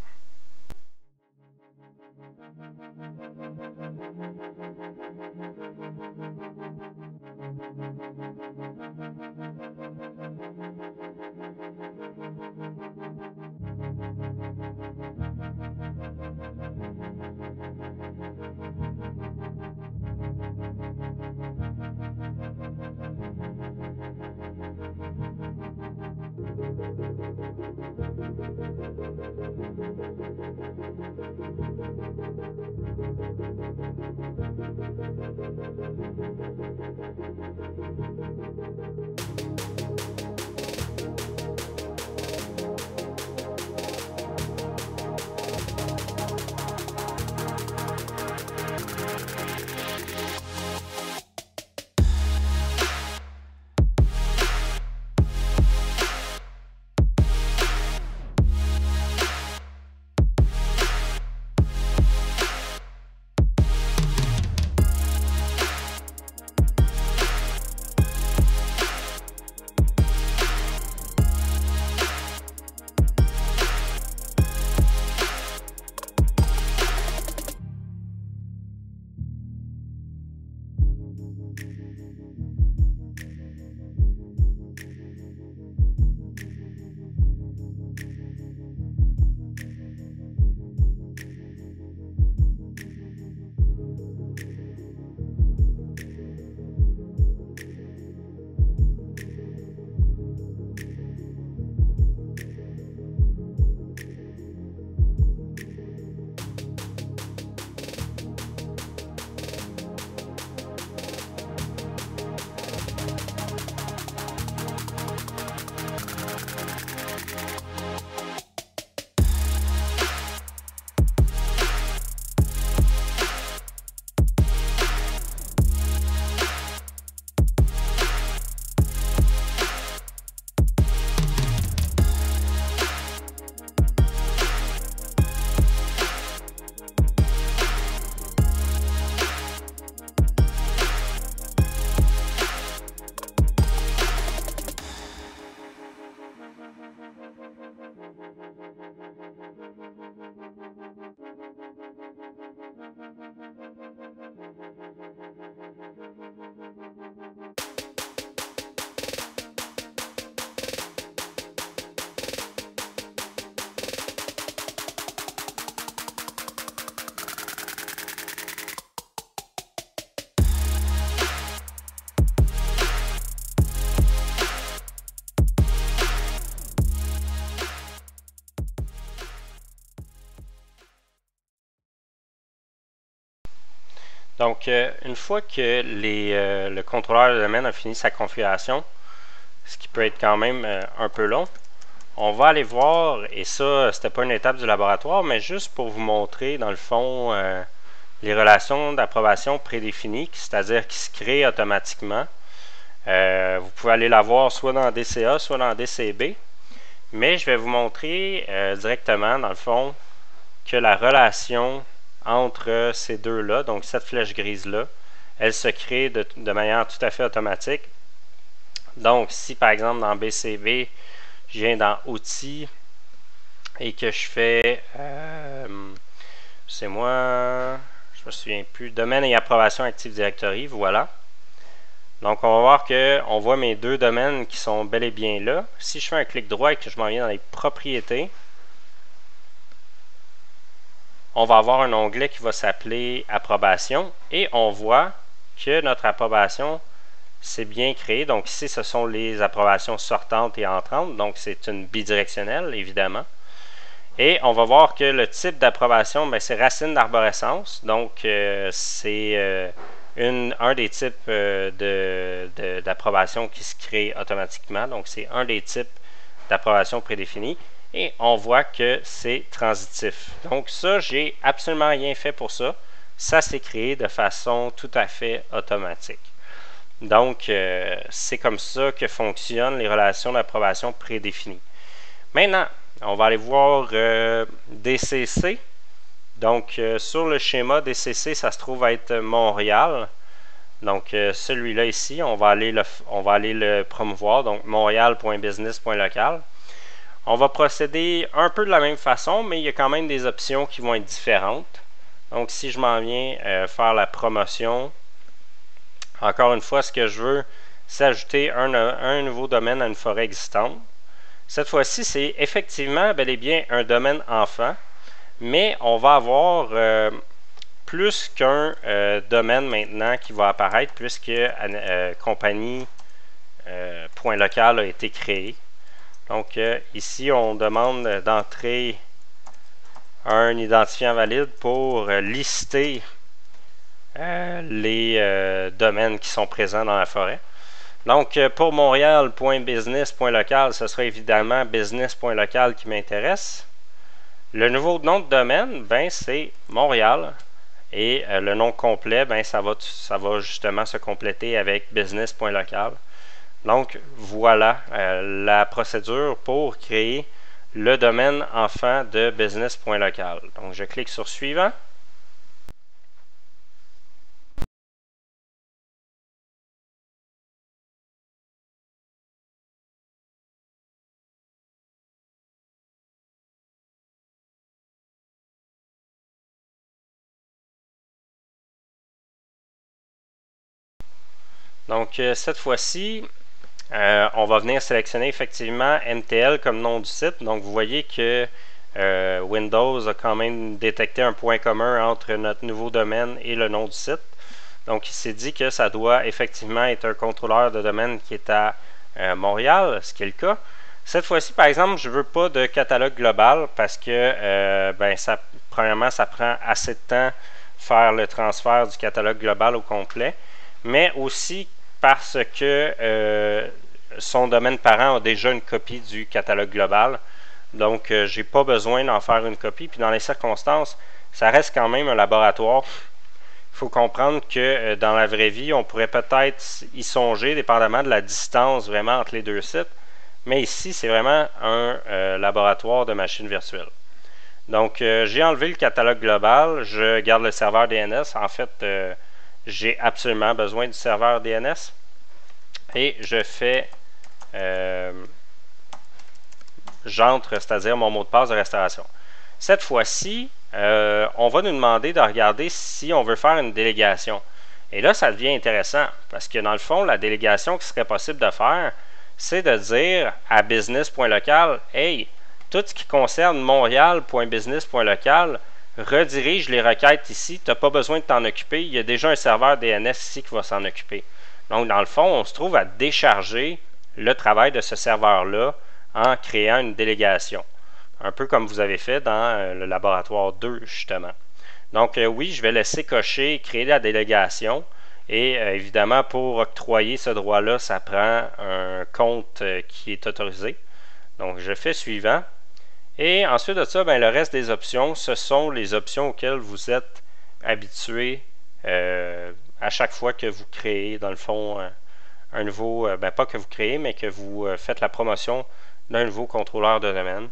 Donc, une fois que le contrôleur de domaine a fini sa configuration, ce qui peut être quand même un peu long, on va aller voir, et ça, c'était pas une étape du laboratoire, mais juste pour vous montrer, dans le fond, les relations d'approbation prédéfinies, c'est-à-dire qui se créent automatiquement. Vous pouvez aller la voir soit dans DCA, soit dans DCB, mais je vais vous montrer directement, dans le fond, que la relation entre ces deux-là, donc cette flèche grise-là, elle se crée de manière tout à fait automatique. Donc, si par exemple dans BCB, je viens dans Outils et que je fais, c'est moi, je me souviens plus, Domaine et approbation Active Directory, voilà. Donc, on va voir qu'on voit mes deux domaines qui sont bel et bien là. Si je fais un clic droit et que je m'en viens dans les propriétés, on va avoir un onglet qui va s'appeler approbation et on voit que notre approbation s'est bien créée. Donc ici, ce sont les approbations sortantes et entrantes. Donc c'est une bidirectionnelle, évidemment. Et on va voir que le type d'approbation, c'est racine d'arborescence. Donc c'est un des types d'approbation qui se crée automatiquement. Donc c'est un des types d'approbation prédéfinis. Et on voit que c'est transitif. Donc ça, j'ai absolument rien fait pour ça. Ça s'est créé de façon tout à fait automatique. Donc, c'est comme ça que fonctionnent les relations d'approbation prédéfinies. Maintenant, on va aller voir DCC. Donc, sur le schéma DCC, ça se trouve être Montréal. Donc, celui-là ici, on va aller le promouvoir. Donc, montréal.business.local. On va procéder un peu de la même façon, mais il y a quand même des options qui vont être différentes. Donc, si je m'en viens faire la promotion, encore une fois, ce que je veux, c'est ajouter un nouveau domaine à une forêt existante. Cette fois-ci, c'est effectivement bel et bien un domaine enfant, mais on va avoir plus qu'un domaine maintenant qui va apparaître puisque compagnie.local a été créé. Donc ici, on demande d'entrer un identifiant valide pour lister les domaines qui sont présents dans la forêt. Donc pour montréal.business.local, ce sera évidemment business.local qui m'intéresse. Le nouveau nom de domaine, c'est Montréal. Et le nom complet, ça va justement se compléter avec business.local. Donc, voilà la procédure pour créer le domaine enfant de business.local. Donc, je clique sur Suivant. Donc, cette fois-ci, on va venir sélectionner effectivement MTL comme nom du site. Donc, vous voyez que Windows a quand même détecté un point commun entre notre nouveau domaine et le nom du site. Donc, il s'est dit que ça doit effectivement être un contrôleur de domaine qui est à Montréal, ce qui est le cas. Cette fois-ci, par exemple, je ne veux pas de catalogue global parce que, premièrement, ça prend assez de temps faire le transfert du catalogue global au complet, mais aussi parce que son domaine parent a déjà une copie du catalogue global. Donc, je n'ai pas besoin d'en faire une copie. Puis, dans les circonstances, ça reste quand même un laboratoire. Il faut comprendre que dans la vraie vie, on pourrait peut-être y songer, dépendamment de la distance vraiment entre les deux sites. Mais ici, c'est vraiment un laboratoire de machines virtuelles. Donc, j'ai enlevé le catalogue global. Je garde le serveur DNS. En fait, j'ai absolument besoin du serveur DNS. Et je fais j'entre, c'est-à-dire mon mot de passe de restauration. Cette fois-ci, on va nous demander de regarder si on veut faire une délégation. Et là, ça devient intéressant parce que dans le fond, la délégation qui serait possible de faire, c'est de dire à business.local, hey, tout ce qui concerne montréal.business.local, redirige les requêtes ici, tu n'as pas besoin de t'en occuper, il y a déjà un serveur DNS ici qui va s'en occuper. Donc, dans le fond, on se trouve à décharger le travail de ce serveur-là en créant une délégation. Un peu comme vous avez fait dans le laboratoire 2, justement. Donc oui, je vais laisser cocher créer la délégation. Et évidemment, pour octroyer ce droit-là, ça prend un compte qui est autorisé. Donc je fais suivant. Et ensuite de ça, ben, le reste des options, ce sont les options auxquelles vous êtes habitué à chaque fois que vous créez, dans le fond, un nouveau, ben, pas que vous créez, mais que vous faites la promotion d'un nouveau contrôleur de domaine.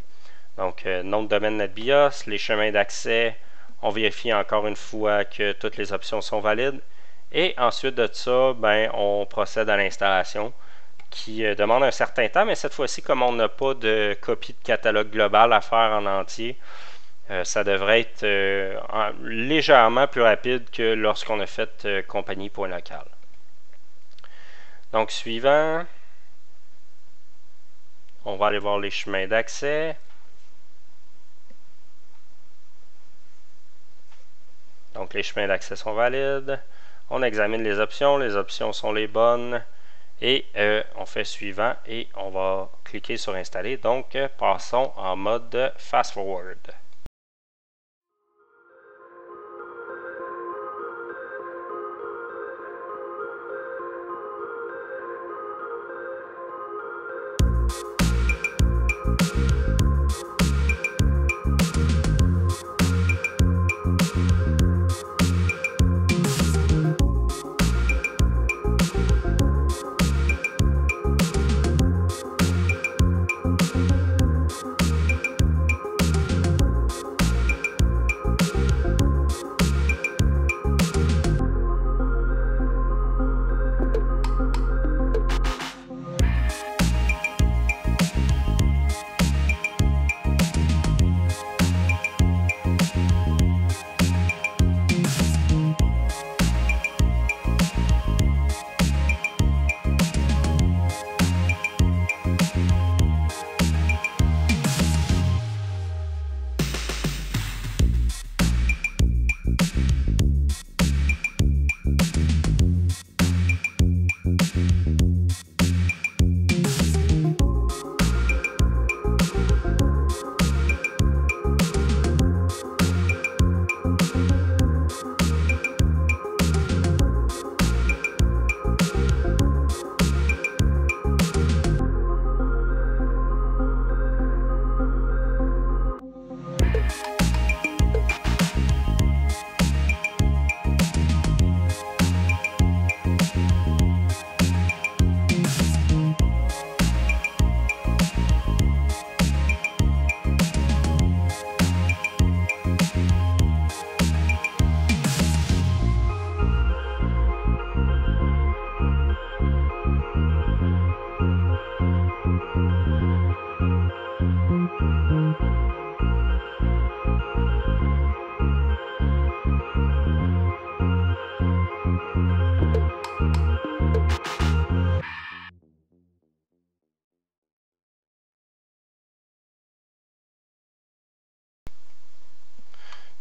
Donc, nom de domaine NetBIOS, les chemins d'accès, on vérifie encore une fois que toutes les options sont valides. Et ensuite de ça, ben, on procède à l'installation qui demande un certain temps, mais cette fois-ci, comme on n'a pas de copie de catalogue global à faire en entier, ça devrait être légèrement plus rapide que lorsqu'on a fait compagnie.local. Donc, suivant, on va aller voir les chemins d'accès. Donc, les chemins d'accès sont valides. On examine les options sont les bonnes. Et on fait suivant et on va cliquer sur installer. Donc, passons en mode fast forward.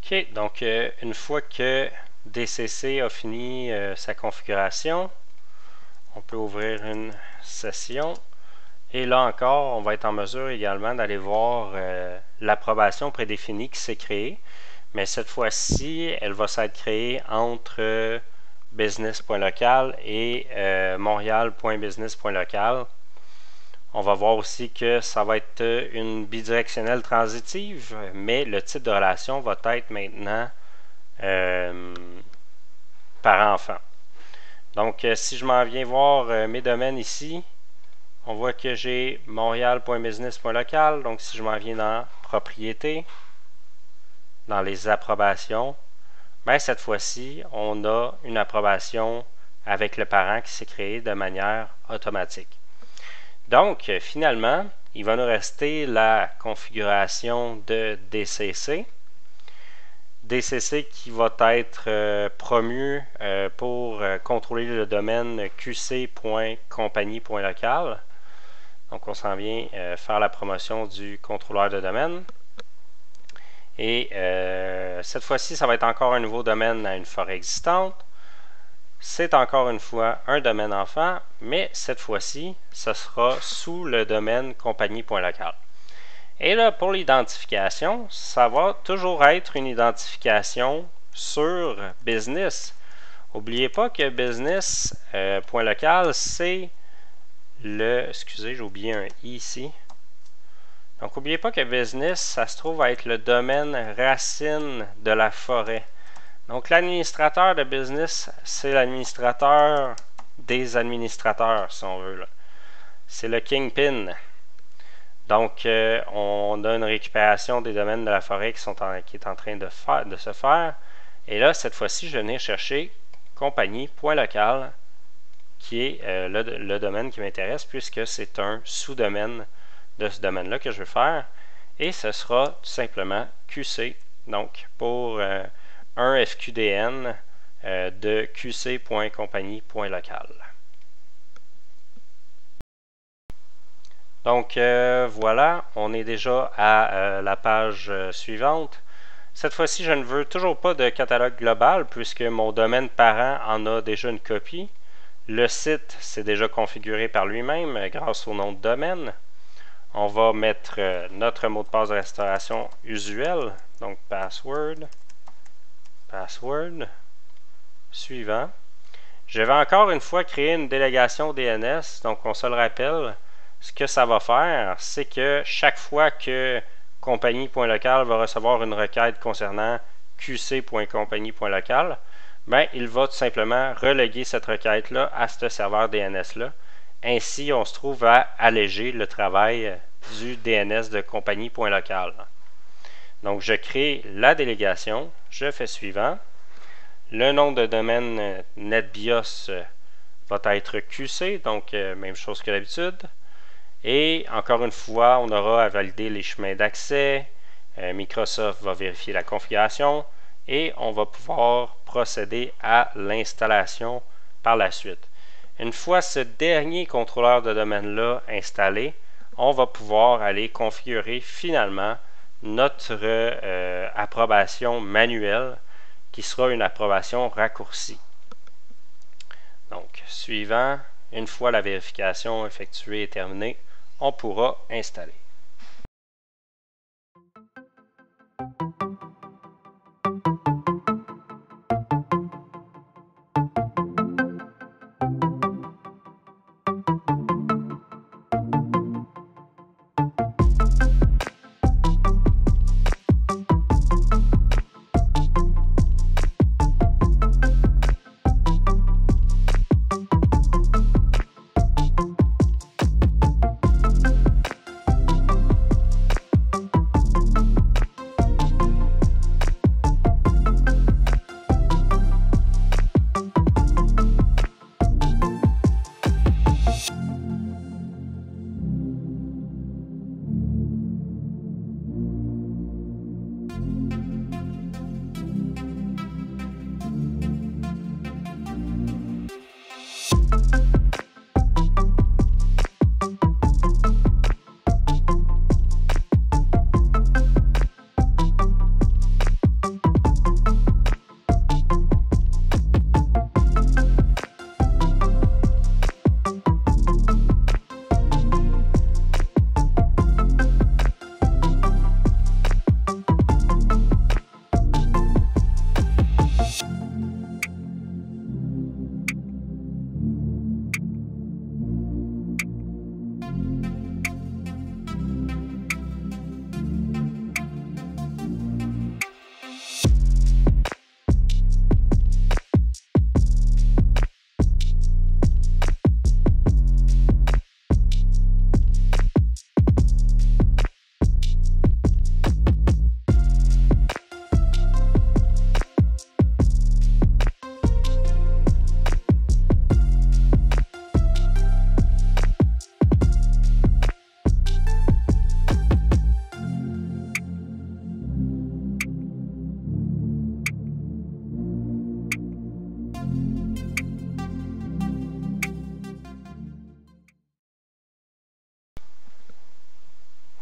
OK, donc une fois que DCC a fini sa configuration, on peut ouvrir une session. Et là encore, on va être en mesure également d'aller voir l'approbation prédéfinie qui s'est créée. Mais cette fois-ci, elle va s'être créée entre business.local et montréal.business.local. On va voir aussi que ça va être une bidirectionnelle transitive, mais le type de relation va être maintenant parent-enfant. Donc, si je m'en viens voir mes domaines ici, on voit que j'ai montréal.business.local. Donc, si je m'en viens dans propriété, dans les approbations, ben, cette fois-ci, on a une approbation avec le parent qui s'est créé de manière automatique. Donc, finalement, il va nous rester la configuration de DCC. DCC qui va être promu pour contrôler le domaine qc.compagnie.local. Donc, on s'en vient faire la promotion du contrôleur de domaine. Et cette fois-ci, ça va être encore un nouveau domaine à une forêt existante. C'est encore une fois un domaine enfant, mais cette fois-ci, ce sera sous le domaine compagnie.local. Et là, pour l'identification, ça va toujours être une identification sur business. N'oubliez pas que business.local, c'est le... Excusez, j'ai oublié un i ici. Donc, n'oubliez pas que business, ça se trouve à être le domaine racine de la forêt. Donc, l'administrateur de business, c'est l'administrateur des administrateurs, si on veut. C'est le kingpin. Donc, on a une récupération des domaines de la forêt qui est en train de se faire. Et là, cette fois-ci, je vais venir chercher compagnie.local, qui est le domaine qui m'intéresse, puisque c'est un sous-domaine de ce domaine-là que je veux faire. Et ce sera tout simplement QC, donc pour un FQDN de qc.compagnie.local. Donc voilà, on est déjà à la page suivante. Cette fois-ci, je ne veux toujours pas de catalogue global puisque mon domaine parent en a déjà une copie. Le site, c'est déjà configuré par lui-même grâce au nom de domaine. On va mettre notre mot de passe de restauration usuel, donc password, suivant. Je vais encore une fois créer une délégation DNS, donc on se le rappelle. Ce que ça va faire, c'est que chaque fois que compagnie.local va recevoir une requête concernant qc.compagnie.local, ben, il va tout simplement reléguer cette requête-là à ce serveur DNS-là. Ainsi, on se trouve à alléger le travail du DNS de compagnie.local. Donc, je crée la délégation, je fais suivant. Le nom de domaine NetBIOS va être QC, donc même chose que d'habitude. Et encore une fois, on aura à valider les chemins d'accès. Microsoft va vérifier la configuration et on va pouvoir procéder à l'installation par la suite. Une fois ce dernier contrôleur de domaine-là installé, on va pouvoir aller configurer finalement notre approbation manuelle qui sera une approbation raccourcie. Donc, suivant, une fois la vérification effectuée et terminée, on pourra installer.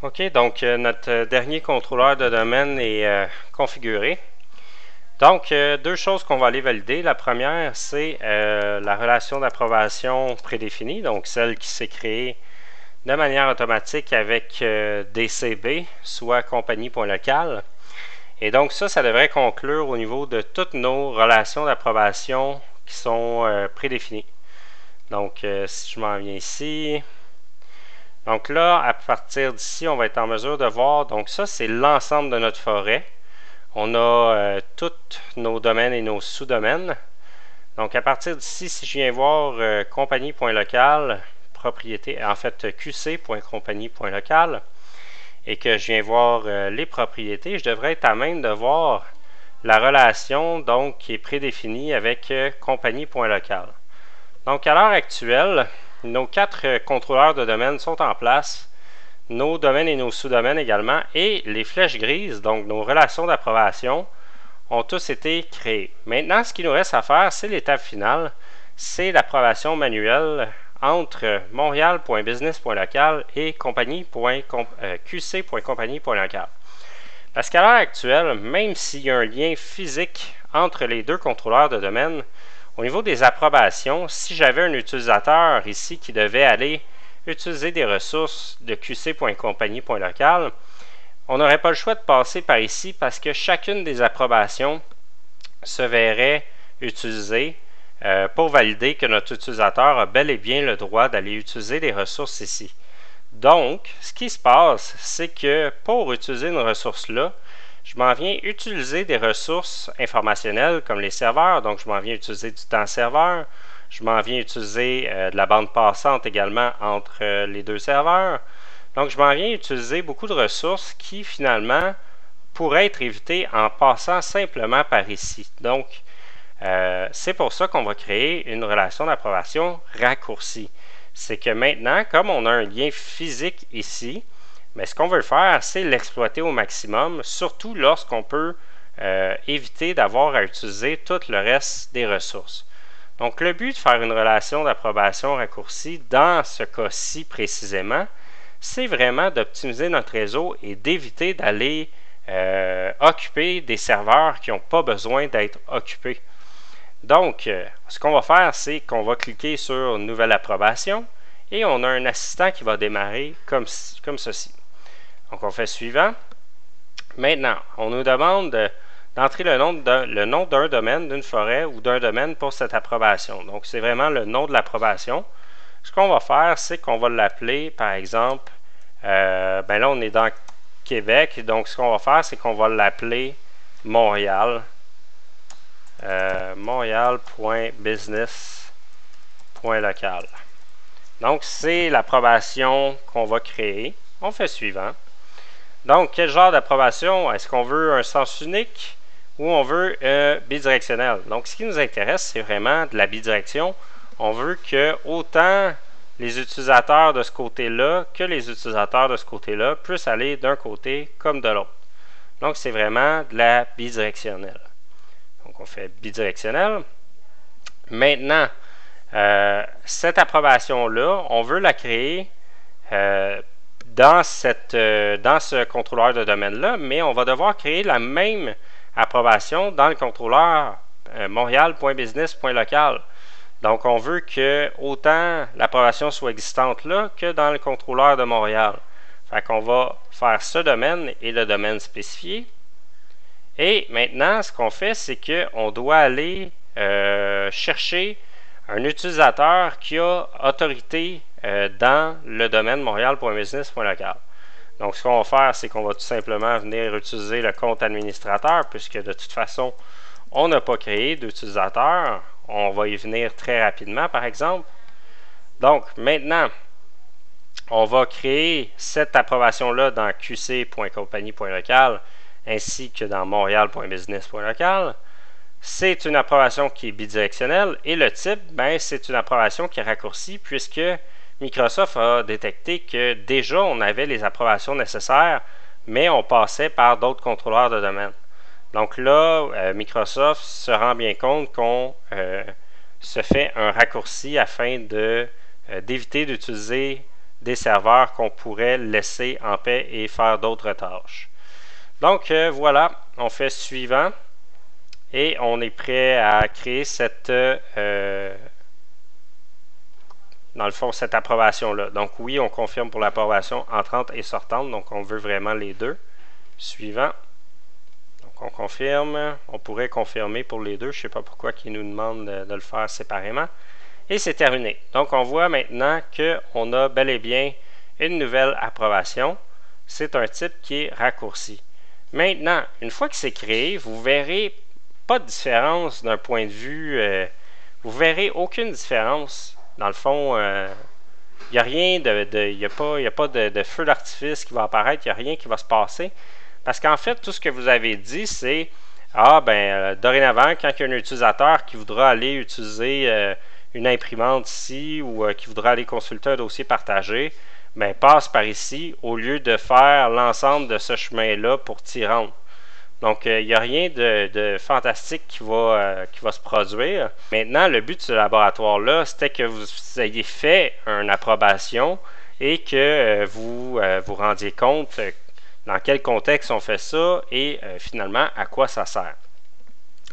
OK, donc notre dernier contrôleur de domaine est configuré. Donc, deux choses qu'on va aller valider. La première, c'est la relation d'approbation prédéfinie, donc celle qui s'est créée de manière automatique avec DCB, soit compagnie.local. Et donc ça devrait conclure au niveau de toutes nos relations d'approbation qui sont prédéfinies. Donc si je m'en viens ici, donc là, à partir d'ici, on va être en mesure de voir, donc ça c'est l'ensemble de notre forêt. On a tous nos domaines et nos sous-domaines. Donc à partir d'ici, si je viens voir compagnie.local, propriété, en fait qc.compagnie.local, et que je viens voir les propriétés, je devrais être à même de voir la relation donc qui est prédéfinie avec compagnie.local. Donc à l'heure actuelle, nos 4 contrôleurs de domaine sont en place, nos domaines et nos sous-domaines également, et les flèches grises, donc nos relations d'approbation, ont tous été créés. Maintenant, ce qu'il nous reste à faire, c'est l'étape finale, c'est l'approbation manuelle entre montréal.business.local et qc.compagnie.local. Parce qu'à l'heure actuelle, même s'il y a un lien physique entre les 2 contrôleurs de domaine, au niveau des approbations, si j'avais un utilisateur ici qui devait aller utiliser des ressources de qc.compagnie.local, on n'aurait pas le choix de passer par ici parce que chacune des approbations se verrait utilisée pour valider que notre utilisateur a bel et bien le droit d'aller utiliser des ressources ici. Donc, ce qui se passe, c'est que pour utiliser une ressource-là, je m'en viens utiliser des ressources informationnelles comme les serveurs, donc je m'en viens utiliser du temps serveur, je m'en viens utiliser de la bande passante également entre les 2 serveurs. Donc, je m'en viens utiliser beaucoup de ressources qui, finalement, pourraient être évitées en passant simplement par ici. Donc, c'est pour ça qu'on va créer une relation d'approbation raccourcie. C'est que maintenant, comme on a un lien physique ici, mais ce qu'on veut faire, c'est l'exploiter au maximum, surtout lorsqu'on peut éviter d'avoir à utiliser tout le reste des ressources. Donc, le but de faire une relation d'approbation raccourcie dans ce cas-ci précisément, c'est vraiment d'optimiser notre réseau et d'éviter d'aller occuper des serveurs qui n'ont pas besoin d'être occupés. Donc, ce qu'on va faire, c'est qu'on va cliquer sur « Nouvelle approbation » et on a un assistant qui va démarrer comme ceci. Donc, on fait suivant. Maintenant, on nous demande d'entrer le nom d'un domaine, d'une forêt ou d'un domaine pour cette approbation. Donc, c'est vraiment le nom de l'approbation. Ce qu'on va faire, c'est qu'on va l'appeler, par exemple, là, on est dans Québec. Donc, ce qu'on va faire, c'est qu'on va l'appeler Montréal. Montréal.business.local. Donc, c'est l'approbation qu'on va créer. On fait suivant. Donc, quel genre d'approbation? Est-ce qu'on veut un sens unique ou on veut bidirectionnel? Donc, ce qui nous intéresse, c'est vraiment de la bidirection. On veut que autant les utilisateurs de ce côté-là que les utilisateurs de ce côté-là puissent aller d'un côté comme de l'autre. Donc, c'est vraiment de la bidirectionnelle. Donc, on fait bidirectionnel. Maintenant, cette approbation-là, on veut la créer dans ce contrôleur de domaine-là, mais on va devoir créer la même approbation dans le contrôleur montréal.business.local. Donc, on veut que autant l'approbation soit existante là que dans le contrôleur de Montréal. Fait qu'on va faire ce domaine et le domaine spécifié. Et maintenant, ce qu'on fait, c'est qu'on doit aller chercher un utilisateur qui a autorité dans le domaine montréal.business.local. Donc, ce qu'on va faire, c'est qu'on va tout simplement venir utiliser le compte administrateur, puisque de toute façon, on n'a pas créé d'utilisateur. On va y venir très rapidement, par exemple. Donc, maintenant, on va créer cette approbation-là dans qc.compagnie.local ainsi que dans montréal.business.local. C'est une approbation qui est bidirectionnelle et le type, c'est une approbation qui est raccourcie puisque Microsoft a détecté que déjà on avait les approbations nécessaires, mais on passait par d'autres contrôleurs de domaine. Donc là, Microsoft se rend bien compte qu'on se fait un raccourci afin d'éviter d'utiliser des serveurs qu'on pourrait laisser en paix et faire d'autres tâches. Donc voilà, on fait suivant et on est prêt à créer cette dans le fond cette approbation-là. Donc oui, on confirme pour l'approbation entrante et sortante, donc on veut vraiment les deux. Suivant. Donc on confirme. On pourrait confirmer pour les deux. Je ne sais pas pourquoi il nous demande de le faire séparément. Et c'est terminé. Donc, on voit maintenant qu'on a bel et bien une nouvelle approbation. C'est un type qui est raccourci. Maintenant, une fois que c'est créé, vous verrez pas de différence d'un point de vue. Vous verrez aucune différence. Dans le fond, il n'y a rien il n'y a pas de feu d'artifice qui va apparaître, il n'y a rien qui va se passer. Parce qu'en fait, tout ce que vous avez dit, c'est dorénavant, quand il y a un utilisateur qui voudra aller utiliser une imprimante ici ou qui voudra aller consulter un dossier partagé, passe par ici au lieu de faire l'ensemble de ce chemin-là pour t'y rendre. Donc, il n'y a rien de fantastique qui va se produire. Maintenant, le but de ce laboratoire-là, c'était que vous ayez fait une approbation et que vous vous rendiez compte dans quel contexte on fait ça et finalement à quoi ça sert.